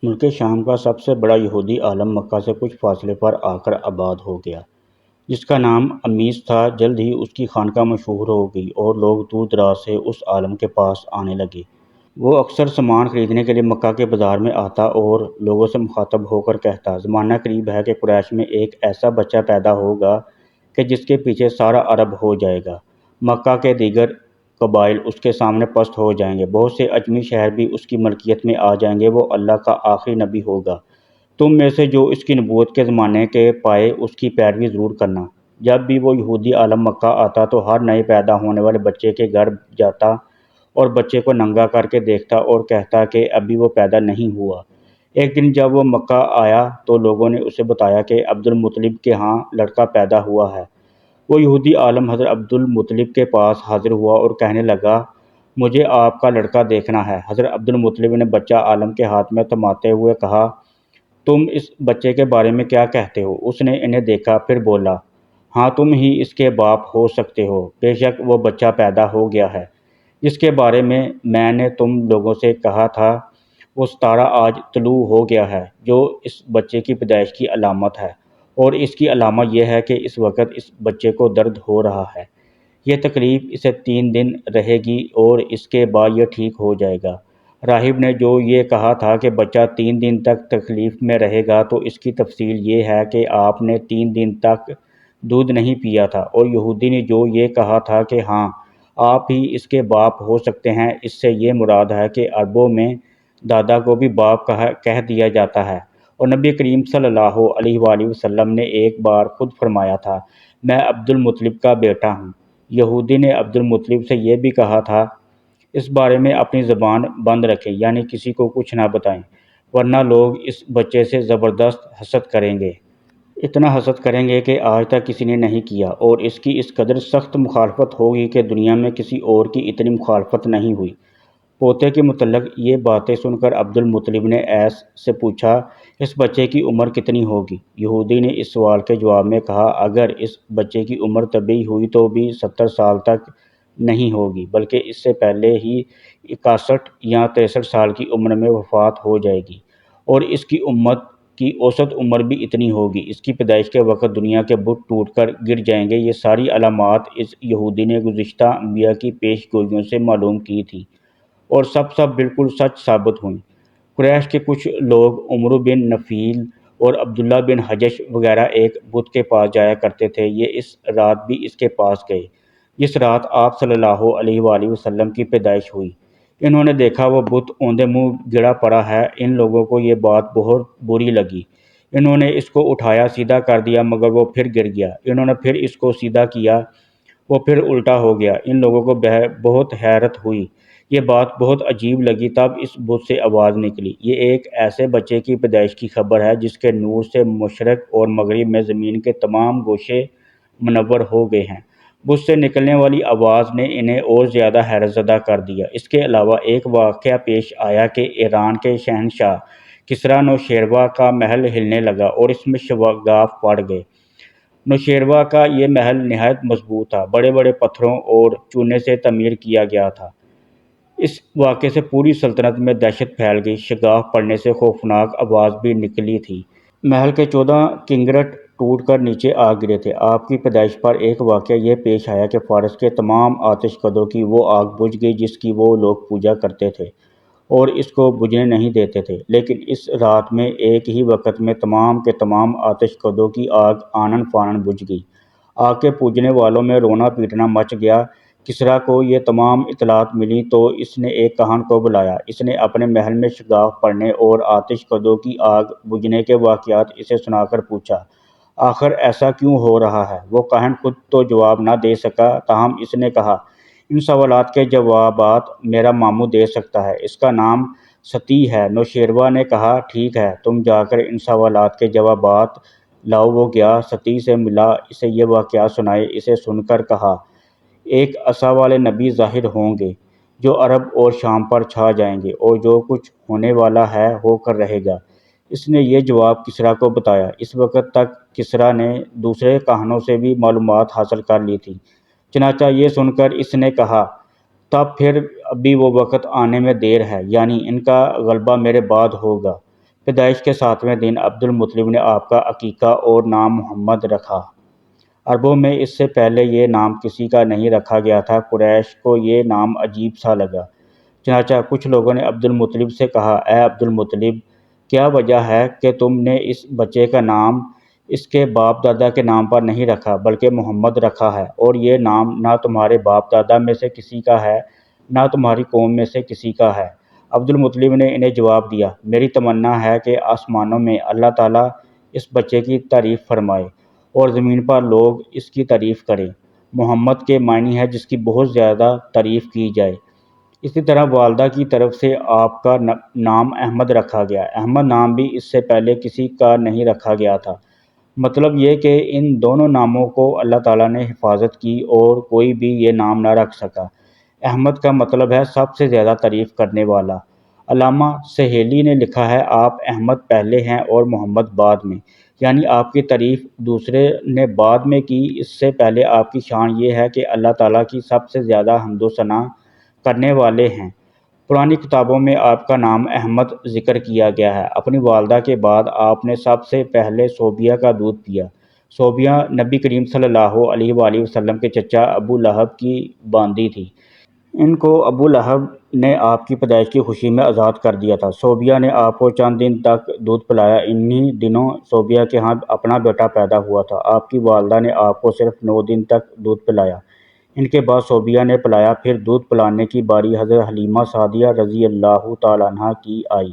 ملک شام کا سب سے بڑا یہودی عالم مکہ سے کچھ فاصلے پر آ کر آباد ہو گیا، جس کا نام امیس تھا۔ جلد ہی اس کی خانقاہ مشہور ہو گئی اور لوگ دور دراز سے اس عالم کے پاس آنے لگے۔ وہ اکثر سامان خریدنے کے لیے مکہ کے بازار میں آتا اور لوگوں سے مخاطب ہو کر کہتا، زمانہ قریب ہے کہ قریش میں ایک ایسا بچہ پیدا ہوگا کہ جس کے پیچھے سارا عرب ہو جائے گا۔ مکہ کے دیگر قبائل اس کے سامنے پست ہو جائیں گے، بہت سے عجمی شہر بھی اس کی ملکیت میں آ جائیں گے۔ وہ اللہ کا آخری نبی ہوگا۔ تم میں سے جو اس کی نبوت کے زمانے کے پائے اس کی پیروی ضرور کرنا۔ جب بھی وہ یہودی عالم مکہ آتا تو ہر نئے پیدا ہونے والے بچے کے گھر جاتا اور بچے کو ننگا کر کے دیکھتا اور کہتا کہ ابھی وہ پیدا نہیں ہوا۔ ایک دن جب وہ مکہ آیا تو لوگوں نے اسے بتایا کہ عبد المطلب کے ہاں لڑکا پیدا ہوا ہے۔ وہ یہودی عالم حضرت عبد المطلب کے پاس حاضر ہوا اور کہنے لگا، مجھے آپ کا لڑکا دیکھنا ہے۔ حضرت عبد المطلب نے بچہ عالم کے ہاتھ میں تھماتے ہوئے کہا، تم اس بچے کے بارے میں کیا کہتے ہو؟ اس نے انہیں دیکھا، پھر بولا، ہاں تم ہی اس کے باپ ہو سکتے ہو۔ بے شک وہ بچہ پیدا ہو گیا ہے جس کے بارے میں نے تم لوگوں سے کہا تھا۔ وہ ستارہ آج طلوع ہو گیا ہے جو اس بچے کی پیدائش کی علامت ہے، اور اس کی علامت یہ ہے کہ اس وقت اس بچے کو درد ہو رہا ہے۔ یہ تکلیف اسے 3 دن رہے گی اور اس کے بعد یہ ٹھیک ہو جائے گا۔ راہب نے جو یہ کہا تھا کہ بچہ 3 دن تک تکلیف میں رہے گا، تو اس کی تفصیل یہ ہے کہ آپ نے 3 دن تک دودھ نہیں پیا تھا۔ اور یہودی نے جو یہ کہا تھا کہ ہاں آپ ہی اس کے باپ ہو سکتے ہیں، اس سے یہ مراد ہے کہ عربوں میں دادا کو بھی باپ کہہ دیا جاتا ہے۔ اور نبی کریم صلی اللہ علیہ وآلہ وسلم نے ایک بار خود فرمایا تھا، میں عبد المطلب کا بیٹا ہوں۔ یہودی نے عبد المطلب سے یہ بھی کہا تھا، اس بارے میں اپنی زبان بند رکھیں، یعنی کسی کو کچھ نہ بتائیں، ورنہ لوگ اس بچے سے زبردست حسد کریں گے۔ اتنا حسد کریں گے کہ آج تک کسی نے نہیں کیا، اور اس کی اس قدر سخت مخالفت ہوگی کہ دنیا میں کسی اور کی اتنی مخالفت نہیں ہوئی۔ پوتے کے متعلق یہ باتیں سن کر عبد المطلب نے ایس سے پوچھا، اس بچے کی عمر کتنی ہوگی؟ یہودی نے اس سوال کے جواب میں کہا، اگر اس بچے کی عمر طبیعی ہوئی تو بھی 70 سال تک نہیں ہوگی، بلکہ اس سے پہلے ہی 61 یا 63 سال کی عمر میں وفات ہو جائے گی، اور اس کی امت کی اوسط عمر بھی اتنی ہوگی۔ اس کی پیدائش کے وقت دنیا کے بت ٹوٹ کر گر جائیں گے۔ یہ ساری علامات اس یہودی نے گزشتہ انبیاء کی پیش گوئیوں سے معلوم کی تھی، اور سب بالکل سچ ثابت ہوئیں۔ قریش کے کچھ لوگ عمرو بن نفیل اور عبداللہ بن حجش وغیرہ ایک بت کے پاس جایا کرتے تھے۔ یہ اس رات بھی اس کے پاس گئے جس رات آپ صلی اللہ علیہ وآلہ وسلم کی پیدائش ہوئی۔ انہوں نے دیکھا وہ بت اوندے منہ گڑا پڑا ہے۔ ان لوگوں کو یہ بات بہت بری لگی۔ انہوں نے اس کو اٹھایا، سیدھا کر دیا، مگر وہ پھر گر گیا۔ انہوں نے پھر اس کو سیدھا کیا، وہ پھر الٹا ہو گیا۔ ان لوگوں کو بہت حیرت ہوئی، یہ بات بہت عجیب لگی۔ تب اس بت سے آواز نکلی، یہ ایک ایسے بچے کی پیدائش کی خبر ہے جس کے نور سے مشرق اور مغرب میں زمین کے تمام گوشے منور ہو گئے ہیں۔ بت سے نکلنے والی آواز نے انہیں اور زیادہ حیرت زدہ کر دیا۔ اس کے علاوہ ایک واقعہ پیش آیا کہ ایران کے شہنشاہ کسریٰ نوشیروان کا محل ہلنے لگا اور اس میں شگاف پڑ گئے۔ نوشیروان کا یہ محل نہایت مضبوط تھا، بڑے بڑے پتھروں اور چونے سے تعمیر کیا گیا تھا۔ اس واقعے سے پوری سلطنت میں دہشت پھیل گئی۔ شگاف پڑنے سے خوفناک آواز بھی نکلی تھی۔ محل کے 14 کنگرٹ ٹوٹ کر نیچے آ گرے تھے۔ آپ کی پیدائش پر ایک واقعہ یہ پیش آیا کہ فارس کے تمام آتش کدوں کی وہ آگ بجھ گئی جس کی وہ لوگ پوجا کرتے تھے اور اس کو بجھنے نہیں دیتے تھے، لیکن اس رات میں ایک ہی وقت میں تمام کے تمام آتش کدوں کی آگ آنن فانن بجھ گئی۔ آگ کے پوجنے والوں میں رونا پیٹنا مچ گیا۔ کسریٰ کو یہ تمام اطلاعات ملی تو اس نے ایک کاہن کو بلایا۔ اس نے اپنے محل میں شگاف پڑنے اور آتش کدوں کی آگ بجھنے کے واقعات اسے سنا کر پوچھا، آخر ایسا کیوں ہو رہا ہے؟ وہ کاہن خود تو جواب نہ دے سکا، تاہم اس نے کہا، ان سوالات کے جوابات میرا ماموں دے سکتا ہے، اس کا نام ستی ہے۔ نوشیروان نے کہا، ٹھیک ہے، تم جا کر ان سوالات کے جوابات لاؤ۔ وہ گیا، ستی سے ملا، اسے یہ واقعات سنائے۔ اسے سن کر کہا، ایک عصا والے نبی ظاہر ہوں گے جو عرب اور شام پر چھا جائیں گے، اور جو کچھ ہونے والا ہے ہو کر رہے گا۔ اس نے یہ جواب کسریٰ کو بتایا۔ اس وقت تک کسریٰ نے دوسرے کاہنوں سے بھی معلومات حاصل کر لی تھی، چنانچہ یہ سن کر اس نے کہا، تب پھر ابھی وہ وقت آنے میں دیر ہے، یعنی ان کا غلبہ میرے بعد ہوگا۔ پیدائش کے 7ویں دن عبد المطلب نے آپ کا عقیقہ اور نام محمد رکھا۔ عربوں میں اس سے پہلے یہ نام کسی کا نہیں رکھا گیا تھا۔ قریش کو یہ نام عجیب سا لگا، چنانچہ کچھ لوگوں نے عبد المطلب سے کہا، اے عبد المطلب، کیا وجہ ہے کہ تم نے اس بچے کا نام اس کے باپ دادا کے نام پر نہیں رکھا بلکہ محمد رکھا ہے، اور یہ نام نہ تمہارے باپ دادا میں سے کسی کا ہے نہ تمہاری قوم میں سے کسی کا ہے؟ عبد المطلب نے انہیں جواب دیا، میری تمنا ہے کہ آسمانوں میں اللہ تعالیٰ اس بچے کی تعریف فرمائے اور زمین پر لوگ اس کی تعریف کریں۔ محمد کے معنی ہے جس کی بہت زیادہ تعریف کی جائے۔ اسی طرح والدہ کی طرف سے آپ کا نام احمد رکھا گیا۔ احمد نام بھی اس سے پہلے کسی کا نہیں رکھا گیا تھا۔ مطلب یہ کہ ان دونوں ناموں کو اللہ تعالیٰ نے حفاظت کی اور کوئی بھی یہ نام نہ رکھ سکا۔ احمد کا مطلب ہے سب سے زیادہ تعریف کرنے والا۔ علامہ سہیلی نے لکھا ہے، آپ احمد پہلے ہیں اور محمد بعد میں، یعنی آپ کی تعریف دوسرے نے بعد میں کی۔ اس سے پہلے آپ کی شان یہ ہے کہ اللہ تعالیٰ کی سب سے زیادہ حمد و ثنا کرنے والے ہیں۔ پرانی کتابوں میں آپ کا نام احمد ذکر کیا گیا ہے۔ اپنی والدہ کے بعد آپ نے سب سے پہلے صوبیہ کا دودھ پیا۔ صوبیہ نبی کریم صلی اللہ علیہ وآلہ وسلم کے چچا ابو لہب کی باندی تھی۔ ان کو ابو لہب نے آپ کی پیدائش کی خوشی میں آزاد کر دیا تھا۔ صوبیہ نے آپ کو چند دن تک دودھ پلایا۔ انہی دنوں صوبیہ کے ہاں اپنا بیٹا پیدا ہوا تھا۔ آپ کی والدہ نے آپ کو صرف 9 دن تک دودھ پلایا۔ ان کے بعد صوبیہ نے پلایا۔ پھر دودھ پلانے کی باری حضرت حلیمہ سعدیہ رضی اللہ تعالیٰ عنہا کی آئی۔